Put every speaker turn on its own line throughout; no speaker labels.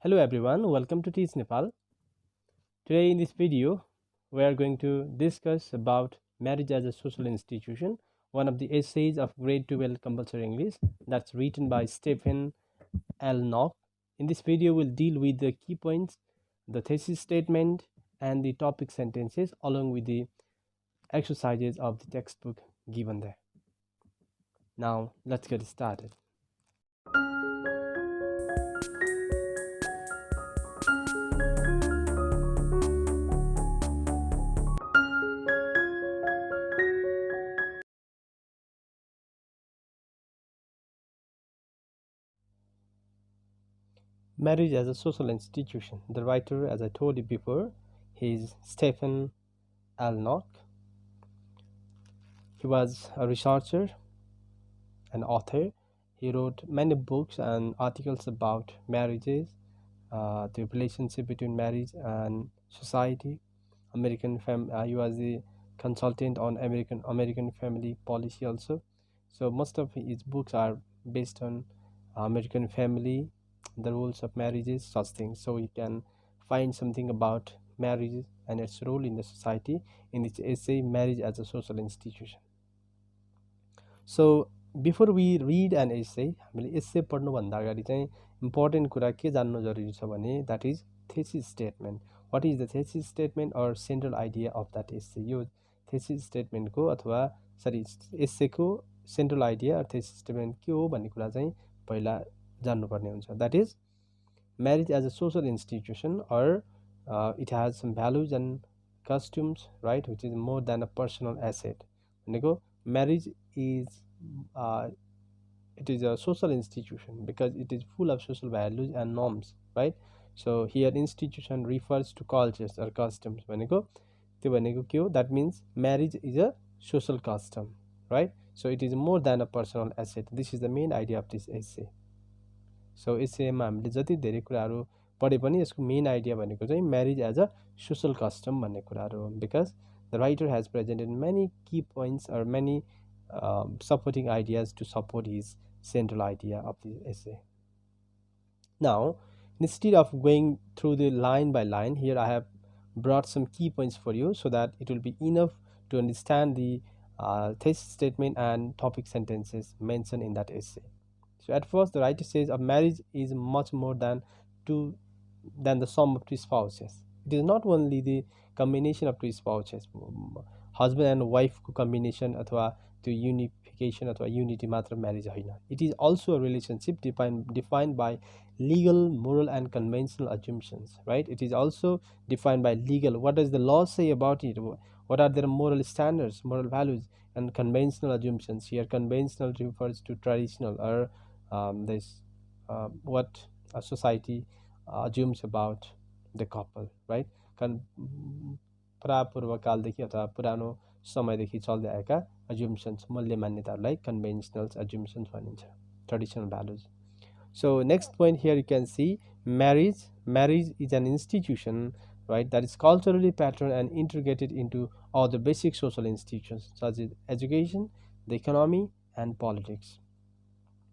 Hello everyone, welcome to Teach Nepal. Today in this video, we are going to discuss about marriage as a social institution, one of the essays of grade 12 compulsory English that's written by Stephen L. Knock. In this video, we'll deal with the key points, the thesis statement, and the topic sentences along with the exercises of the textbook given there. Now, let's get started. Marriage as a social institution. The writer, as I told you before, is Stephen L. Knock. He was a researcher and author. He wrote many books and articles about marriages, the relationship between marriage and society. He was the consultant on American family policy also. So most of his books are based on American family, the rules of marriages, such things. So you can find something about marriage and its role in the society in this essay, Marriage as a Social Institution. So before we read an essay हामीले essay पढ्नुभन्दा अगाडि चाहिँ important कुरा के जान्नु जरुरी छ भने that is thesis statement. What is the thesis statement or central idea of that essay. यो थेसिस स्टेटमेन्टको अथवा सरी एसेको central idea or thesis statement के हो भन्ने कुरा चाहिँ पहिला जान्नुपर्ने हुन्छ. That is marriage as a social institution, or it has some values and customs, right, which is more than a personal asset. भनेको marriage is it is a social institution because it is full of social values and norms, right? So here institution refers to cultures or customs. भनेको त्यो भनेको के हो? That means marriage is a social custom, right? So it is more than a personal asset. This is the main idea of this essay. सो एसएमा हामीले जति धेरै कुराहरू पढे पनि यसको मेन आइडिया भनेको चाहिँ marriage as a social custom भन्ने कुराहरू हो. Because the writer has presented many key points or many supporting ideas to support his central idea of the essay. Now, instead of going through the line by line, here I have brought some key points for you so that it will be enough to understand the thesis statement and topic sentences mentioned in that essay. So at first, the writer says a marriage is much more than the sum of two spouses. It is not only the combination of two spouses, husband and wife combination अथवा त्यो unification अथवा unity मात्र marriage होइन. It is also a relationship defined by legal, moral and conventional assumptions, right? It is also defined by legal. What does the law say about it? What are their moral standards, moral values, and conventional assumptions? Here conventional refers to traditional or what a society assumes about the couple, right? प्रापूर्वकालदेखि अथवा पुरानो समयदेखि चल्दै आएका assumptions, मूल्य मान्यताहरूलाई conventional assumptions भनिन्छ, traditional values. So next point here you can see marriage is an institution, right, that is culturally patterned and integrated into other basic social institutions such as education, the economy and politics,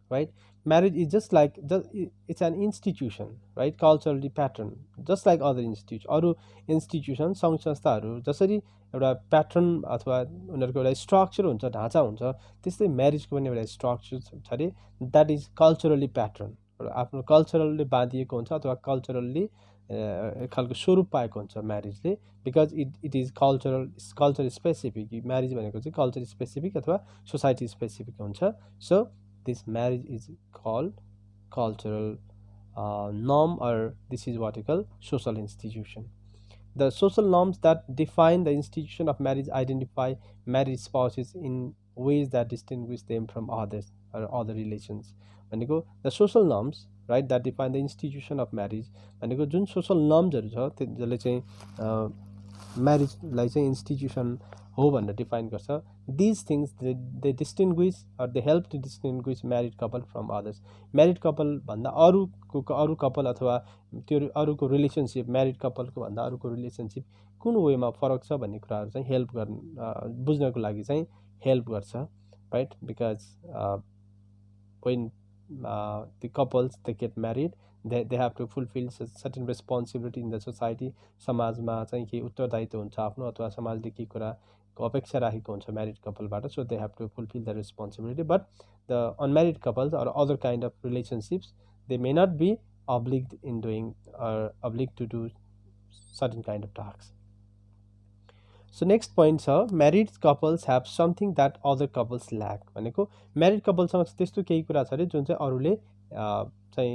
right? Marriage is it's an institution, right, culturally patterned just like other institutions. अरू institution सङ्घ संस्थाहरू जसरी एउटा pattern अथवा उनीहरूको एउटा structure हुन्छ, ढाँचा हुन्छ, त्यस्तै म्यारिजको पनि एउटा स्ट्रक्चर छ अरे. द्याट इज कल्चरली प्याटर्न, आफ्नो कल्चरलले बाँधिएको हुन्छ अथवा कल्चरल्ली खालको स्वरूप पाएको हुन्छ म्यारिजले. Because it is culture specific. Marriage भनेको चाहिँ कल्चर स्पेसिफिक अथवा सोसाइटी स्पेसिफिक हुन्छ. So this marriage is called cultural norm, or this is what you call social institution. The social norms that define the institution of marriage identify married spouses in ways that distinguish them from others or other relations. भनेको the social norms, right, that define the institution of marriage. भनेको जुन social norms छ जसले चाहिँ म्यारिजलाई चाहिँ institution हो भनेर define गर्छ. These things they distinguish or they help to distinguish married couple from others. Married couple भन्दा अरू कपल अथवा त्यो अरूको रिलेसनसिप, म्यारिड कपलको भन्दा अरूको रिलेसनसिप कुन वेमा फरक छ भन्ने कुराहरू चाहिँ हेल्प बुझ्नको लागि चाहिँ हेल्प गर्छ, right? Because when the couples they get married, they have to fulfill certain responsibility in the society. समाजमा चाहिँ के उत्तरदायित्व हुन्छ आफ्नो, अथवा समाजले के कुराको अपेक्षा राखेको हुन्छ married कपलबाट. So they have to fulfill the responsibility. But the unmarried couples or other kind of relationships, they may not be obliged in doing or obliged to do certain kind of tasks. So next point छ, married couples have something that other couples lack. भनेको married coupleसँग त्यस्तो केही कुरा छ अरे जुन चाहिँ अरूले चाहिँ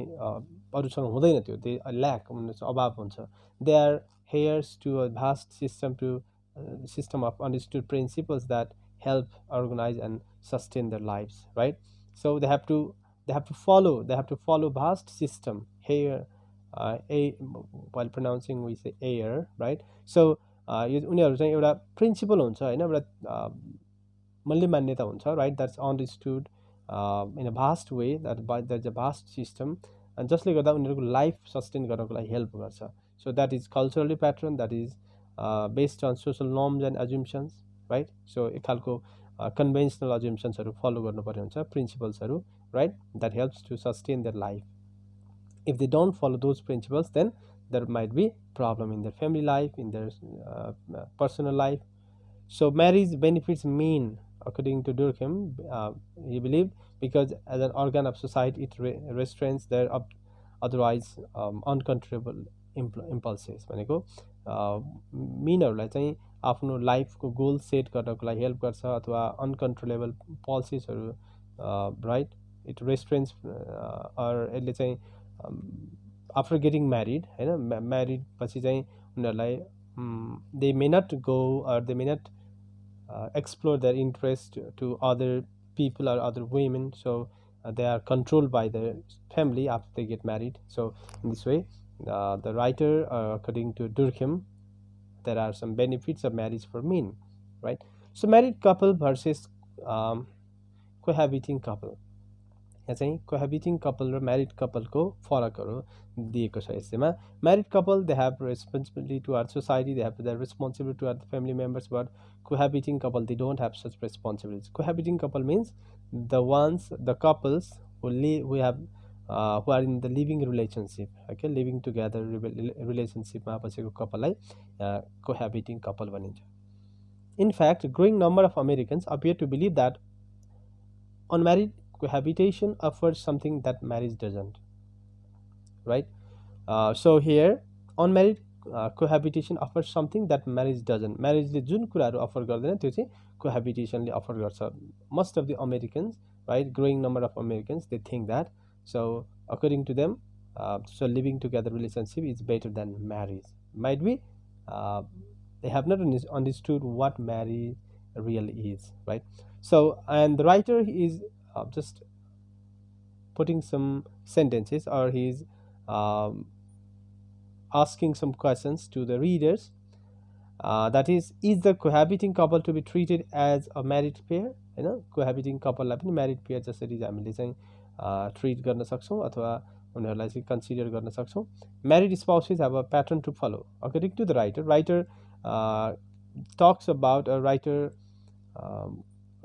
अरूसँग हुँदैन थियो. they lack अभाव हुन्छ. They are heirs to a vast system of understood principles that help organize and sustain their lives, right? So they have to follow vast system. Heir, while pronouncing we say heir, right? So यो उनीहरू चाहिँ एउटा principal हुन्छ हैन, एउटा मूल्य मान्यता हुन्छ, right? That's understood in a vast way, that's a vast system, अनि जसले गर्दा उनीहरूको लाइफ सस्टेन गर्नको लागि हेल्प गर्छ. So that is culturally pattern, that is based on social norms and assumptions, right? So एक खालको कन्भेन्सनल एज्युम्सन्सहरू फलो गर्नुपर्ने हुन्छ, प्रिन्सिपल्सहरू, right? That helps to sustain their life. If they don't follow those principles, then there might be problem in their family life, in their personal life. So marriage benefits mean, according to Durkheim, he believed, because as an organ of society it restrains their otherwise uncontrollable impulses. भनेको मिनहरूलाई चाहिँ आफ्नो लाइफको goal set गर्नको लागि help गर्छ, अथवा uncontrollable पल्सेसहरू, right? It रेस्ट्रेन्स अर यसले चाहिँ आफ्टर गेटिङ म्यारिड हैन, म्यारिड पछि चाहिँ उनीहरूलाई दे मे नट गो अर दे मे नट explore their interest to other people or other women. So they are controlled by their family after they get married. So in this way, the writer, according to Durkheim, there are some benefits of marriage for men, right? So married couple versus cohabiting couple. यहाँ चाहिँ cohabiting couple र married couple को फरकहरू दिएको छ यसैमा. Married couple, they have responsibility towards society, they have their responsibility towards the family members, but cohabiting couple, they don't have such responsibilities. Cohabiting couple means the couples who are in the living relationship, okay, living together relationship मा बसेको कपललाई cohabiting couple भनिन्छ. In fact, growing number of Americans appear to believe that unmarried cohabitation offers something that marriage doesn't, right? So here unmarried cohabitation offers something that marriage doesn't. Marriage ले जुन कुराहरू offer गर्दैन त्यो चाहिँ cohabitation ले offer गर्छ. Most of the Americans, right, growing number of Americans, they think that. So according to them, so living together relationship is better than marriage. Might be they have not understood what marriage really is, right? So, and the writer is just putting some sentences, or he's asking some questions to the readers. That is the cohabiting couple to be treated as a married pair? Hahn, cohabiting couple लाई पनि married pair जसरी हामीले चाहिँ treat गर्न सक्छौं, अथवा उनीहरूलाई चाहिँ consider गर्न सक्छौं. Married spouses have a pattern to follow. According to the writer talks about, a writer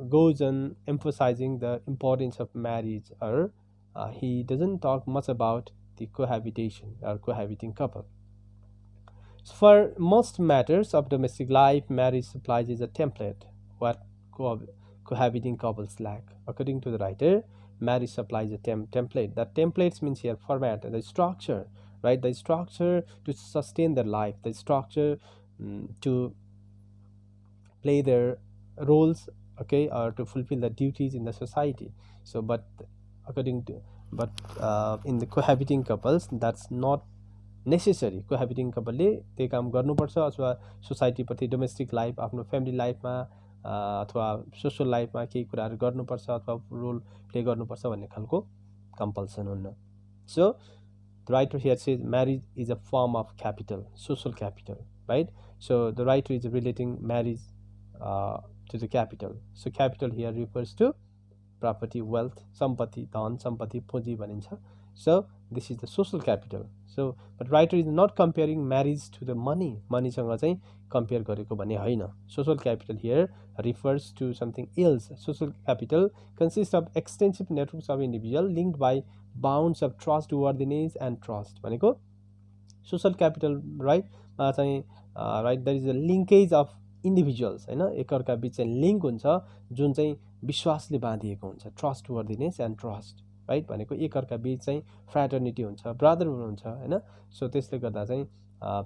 goes on emphasizing the importance of marriage, or he doesn't talk much about the cohabitation or cohabiting couple. So for most matters of domestic life, marriage supplies is a template what cohabiting couples lack. According to the writer, marriage supplies a template. That templates means here format, the structure, right? The structure to sustain their life, the structure to play their roles, okay, or to fulfill the duties in the society. So but in the cohabiting couples, that's not necessary. Cohabiting couple ले त्यही काम गर्नुपर्छ, अथवा society प्रति, domestic life, आफ्नो family लाइफमा अथवा social लाइफमा केही कुराहरू गर्नुपर्छ, अथवा रोल प्ले गर्नुपर्छ भन्ने खालको कम्पल्सन हुन्न. So the writer here says marriage is a form of capital, social capital, right? So the writer is relating marriage to the capital. So capital here refers to property, wealth, सम्पत्ति, धन सम्पत्ति, पुँजी भनिन्छ. So this is the social capital. So but writer is not comparing marriage to the money, मनीसँग चाहिँ compare गरेको भन्ने होइन. Social capital here refers to something else. Social capital consists of extensive networks of individual linked by bounds of trustworthiness and trust. भनेको social capital right चाहिँ right there is a linkage of individuals होइन, एकअर्का बिच चाहिँ link हुन्छ जुन चाहिँ विश्वासले बाँधिएको हुन्छ, trust worthiness and trust right, भनेको एकअर्का बिच चाहिँ फ्र्याटर्निटी हुन्छ, ब्रदरहुड हुन्छ होइन. सो त्यसले गर्दा चाहिँ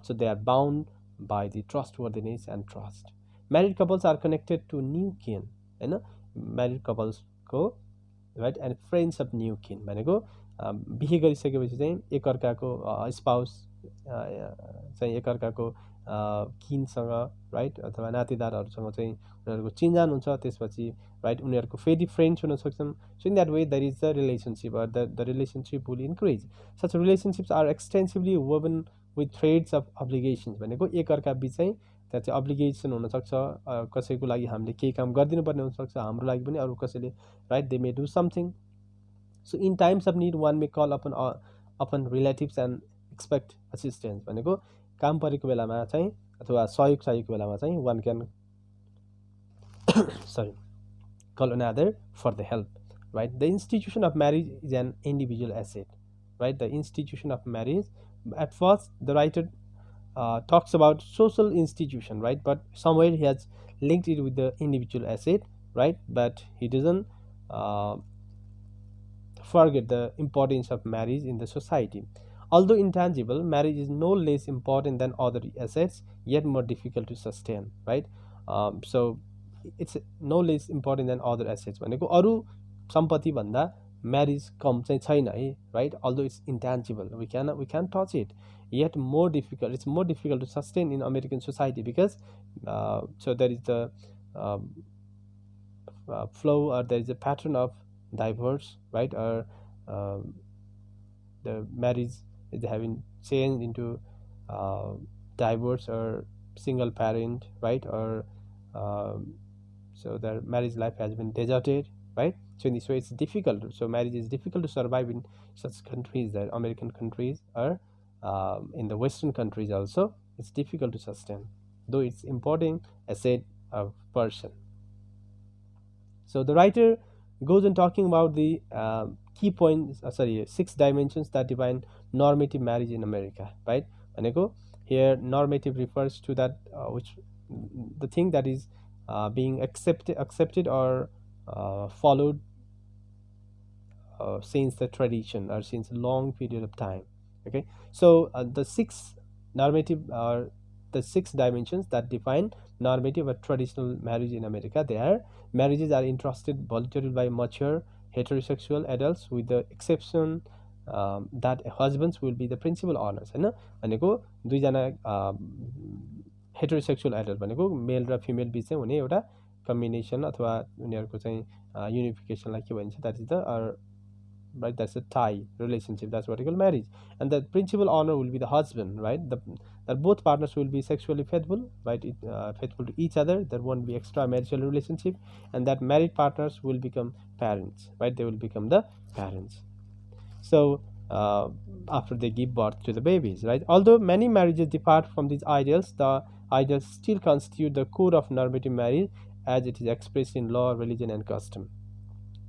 so they are bound by the trustworthiness and trust. Married couples are connected to new kin होइन, म्यारिड कपल्सको right and friends of new kin भनेको बिहे गरिसकेपछि चाहिँ एकअर्काको स्पाउस चाहिँ एकअर्काको किनसँग राइट अथवा नातेदारहरूसँग चाहिँ उनीहरूको चिन्जान हुन्छ, त्यसपछि राइट उनीहरूको फेरि फ्रेन्ड्स हुन सक्छन्. So in that way there is the relationship or the relationship will increase. Such relationships are extensively woven with threads of obligations भनेको एकअर्का बिच चाहिँ त्यहाँ चाहिँ अब्लिगेसन हुनसक्छ, कसैको लागि हामीले केही काम गरिदिनु पर्ने हुनसक्छ, हाम्रो लागि पनि अरू कसैले right they may do something. So in times of need one may call upon relatives and expect assistance भनेको काम परेको बेलामा चाहिँ अथवा सहयोग चाहिएको बेलामा चाहिँ वान क्यान sorry call another for the help, right? The institution of marriage is an individual asset, right? The institution of marriage, at first the writer talks about social institution, right? But somewhere he has linked it with the individual asset, right? But he doesn't forget the importance of marriage in the society. Although intangible, marriage is no less important than other assets, yet more difficult to sustain, right? So it's no less important than other assets भनेको अरू सम्पत्ति भन्दा marriage कम चाहिँ छैन है, right? Although it's intangible, we can touch it, yet more difficult, it's more difficult to sustain in American society because so there is the flow or there is a pattern of divorce, right? Or the marriage is having changed into divorce or single parent, right? Or so their marriage life has been deserted, right? So in this way it's difficult. So marriage is difficult to survive in such countries, that American countries or in the Western countries also it's difficult to sustain, though it's important asset of person. So the writer goes on talking about the key points, 6 dimensions that define normative marriage in America, right? भनेको here normative refers to that which the thing that is being accepted or followed since the tradition or since a long period of time. Okay, so the 6 normative or the 6 dimensions that define normative or traditional marriage in America, they are: marriages are entrusted voluntarily by mature heterosexual adults with the exception that husbands will be the principal owners, हैन? भनेको दुईजना heterosexual adult भनेको mail र female बिच चाहिँ हुने एउटा combination अथवा उनीहरूको चाहिँ युनिफिकेसनलाई के भनिन्छ, that is the right, that's a tie relationship, that's what we call marriage. And the principal honor will be the husband, right? That both partners will be sexually faithful, right? Faithful to each other, there won't be extramarital relationship, and that married partners will become parents, right? They will become the parents. So after they give birth to the babies, right? Although many marriages depart from these ideals, the ideals still constitute the core of normative marriage as it is expressed in law, religion and custom.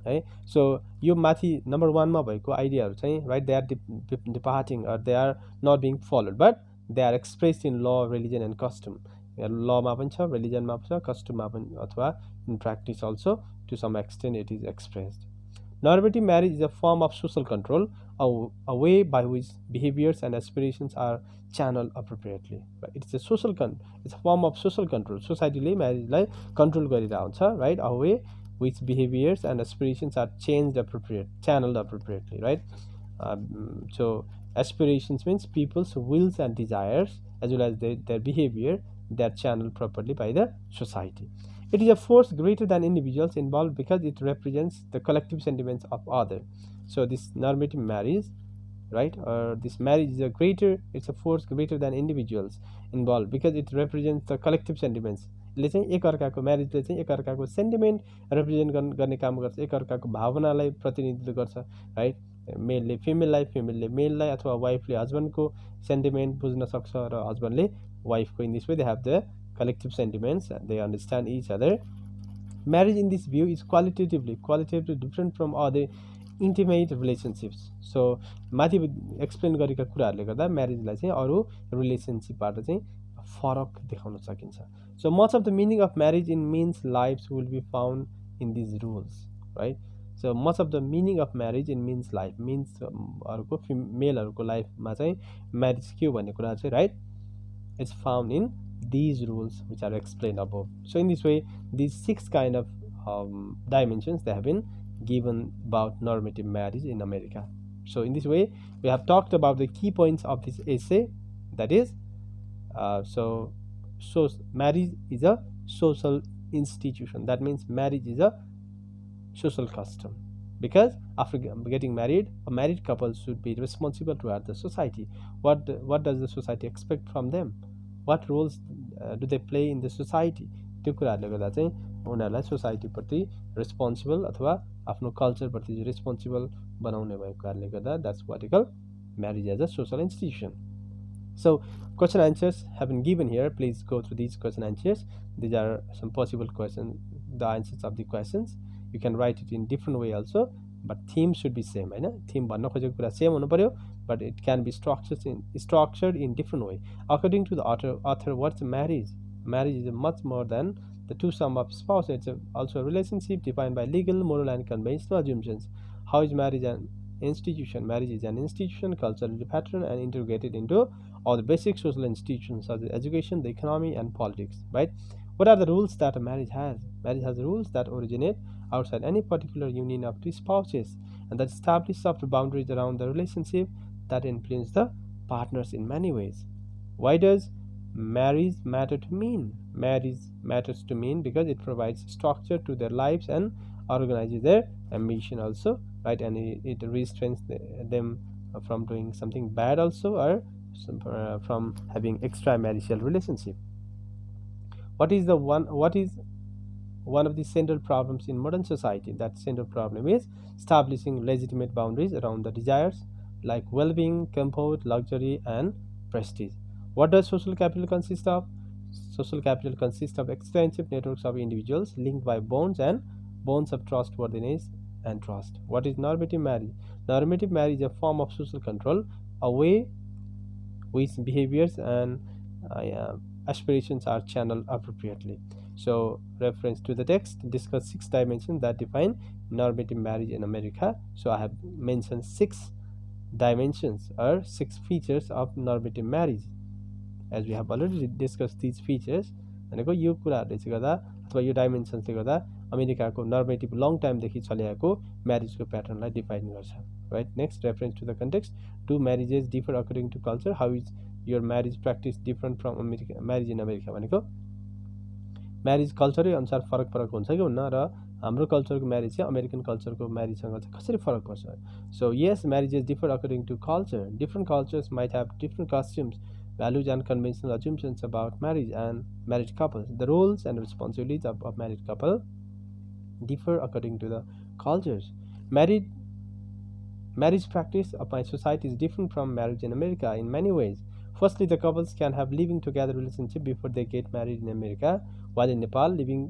है, सो यो माथि number 1 मा भएको आइडियाहरू चाहिँ right they are departing or they are not being followed, but they are expressed in law, religion end custom. लमा पनि छ, रिलिजनमा पनि छ, कस्टममा पनि, अथवा in practice also to some extent it is expressed. Normative marriage is a form of social control, a way by which behaviors and aspirations are channeled appropriately. Right? It's a form of social control. Society marriage like control garira huncha, right? A way which behaviors and aspirations are channeled appropriately, right? So aspirations means people's wills and desires, as well as their behavior, that channeled properly by the society. It is a force greater than individuals involved because it represents the collective sentiments of others. So this normative marriage, right, or this marriage is it's a force greater than individuals involved because it represents the collective sentiments. ले चाहिँ एकअर्काको म्यारिजले चाहिँ एकअर्काको sentiment represent गर्ने काम गर्छ, एकअर्काको भावनालाई प्रतिनिधित्व गर्छ, राइट? मेलले फिमेललाई, फिमेलले मेललाई, अथवा वाइफले हस्बेन्डको सेन्टिमेन्ट बुझ्न सक्छ र हस्बेन्डले वाइफको। In this way they have the collective sentiments, they understand each other. Marriage in this view is qualitatively different from other intimate relationships. So माथि एक्सप्लेन गरेका कुराहरूले गर्दा म्यारेजलाई चाहिँ अरू रिलेसनसिपबाट चाहिँ फरक देखाउन सकिन्छ. So much of the meaning of marriage in men's lives will be found in these rules, right? So much of the meaning of marriage in men's life, means अरूको मेलहरूको लाइफमा चाहिँ म्यारेज के हो भन्ने कुरा चाहिँ, right, it's found in these rules which are explained above. So in this way, these 6 kind of dimensions they have been given about normative marriage in America. So in this way, we have talked about the key points of this essay. That is, so marriage is a social institution. That means marriage is a social custom, because after getting married, a married couple should be responsible toward the society. What does the society expect from them? What roles do they play in the society? त्यो कुराहरूले गर्दा चाहिँ उनीहरूलाई सोसाइटीप्रति responsible अथवा आफ्नो कल्चरप्रति responsible बनाउने भएको कारणले गर्दा that's what we call marriage as a social institution. So question answers have been given here. Please go through these question answers. These are some possible questions, the answers of the questions. You can write it in different way also, but theme should be same, Hahn? Theme भन्न खोजेको कुरा same हुनु पर्यो, but it can be structured in different way. According to the author, what's marriage? Marriage is much more than the two sum of spouses. It's also a relationship defined by legal, moral, and conventional assumptions. How is marriage an institution? Marriage is an institution, culturally patterned and integrated into all the basic social institutions such as education, the economy, and politics, right? What are the rules that a marriage has? Marriage has rules that originate outside any particular union of two spouses and that establish soft boundaries around the relationship that influence the partners in many ways. Why does marriage matter to men? Marriage matters to men because it provides structure to their lives and organizes their ambition also, right? And it restrains them from doing something bad also, or from having extramarital relationship. What is one of the central problems in modern society? That central problem is establishing legitimate boundaries around the desires like well-being, comfort, luxury, and prestige. What does social capital consist of? Social capital consists of extensive networks of individuals linked by bonds and bonds of trustworthiness and trust. What is normative marriage? Normative marriage is a form of social control, a way which behaviors and aspirations are channeled appropriately. So reference to the text, discuss 6 dimensions that define normative marriage in America. So I have mentioned 6 dimensions or 6 features of normative marriage. As we have already discussed these features, भनेको यो कुराहरूले चाहिँ गर्दा अथवा यो डाइमेन्सन्सले गर्दा अमेरिकाको नर्मेटिभ long टाइमदेखि चलिआएको म्यारेजको प्याटर्नलाई डिफाइन गर्छ, right? Next, reference to the context. Do marriages differ according to culture? How is your marriage practice different from America? Marriage in America भनेको म्यारेज कल्चरै अनुसार फरक हुन्छ कि हुन्न, र हाम्रो कल्चरको म्यारेज चाहिँ अमेरिकन कल्चरको म्यारेजसँग चाहिँ कसरी फरक पर्छ? So yes, marriages differ according to culture. Different cultures might have different customs, values, and conventional assumptions about marriage and married couples. The roles and responsibilities of married couple differ according to the cultures. Marriage practice of my society is different from marriage in America in many ways. Firstly, the couples can have living together relationship before they get married in America, while in Nepal, living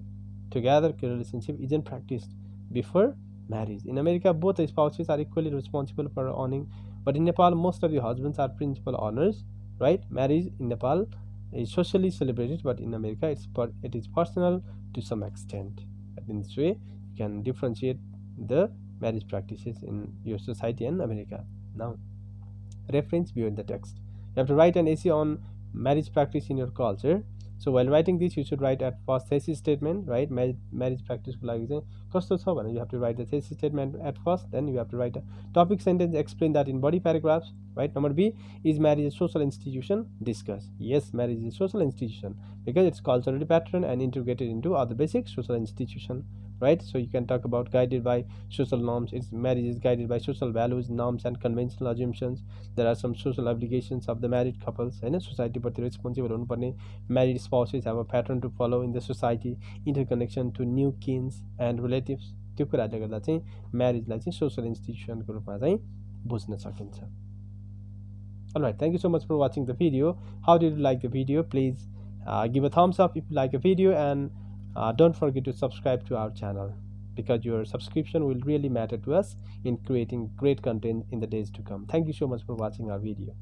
together relationship isn't practiced before marriage. In America, both the spouses are equally responsible for earning, but in Nepal, most of the husbands are principal owners. Right? Marriage in Nepal is socially celebrated, but in America it is personal to some extent. And in this way, you can differentiate the marriage practices in your society and America. Now, reference beyond the text. You have to write an essay on marriage practice in your culture. So while writing this, you should write at first thesis statement, right? Marriage practice को लागि चाहिँ कस्तो छ भने you have to write the thesis statement at first, then you have to write a topic sentence, explain that in body paragraphs, right? Number B, is marriage a social institution? Discuss. Yes, marriage is a social institution because it's culturally patterned and integrated into other basic social institution, right? So you can talk about guided by social norms. Marriage is guided by social values, norms, and conventional assumptions. There are some social obligations of the married couples, and society प्रति responsible हुनुपर्ने. Married spouses have a pattern to follow in the society, interconnection to new kins and relatives. त्यो कुराले गर्दा चाहिँ म्यारेजलाई चाहिँ social इन्स्टिट्युसनको रूपमा चाहिँ बुझ्न सकिन्छ। Alright, thank you so much for watching the video. How did you like the video? Please give a thumbs up if you like the video, and don't forget to subscribe to our channel, because your subscription will really matter to us in creating great content in the days to come. Thank you so much for watching our video.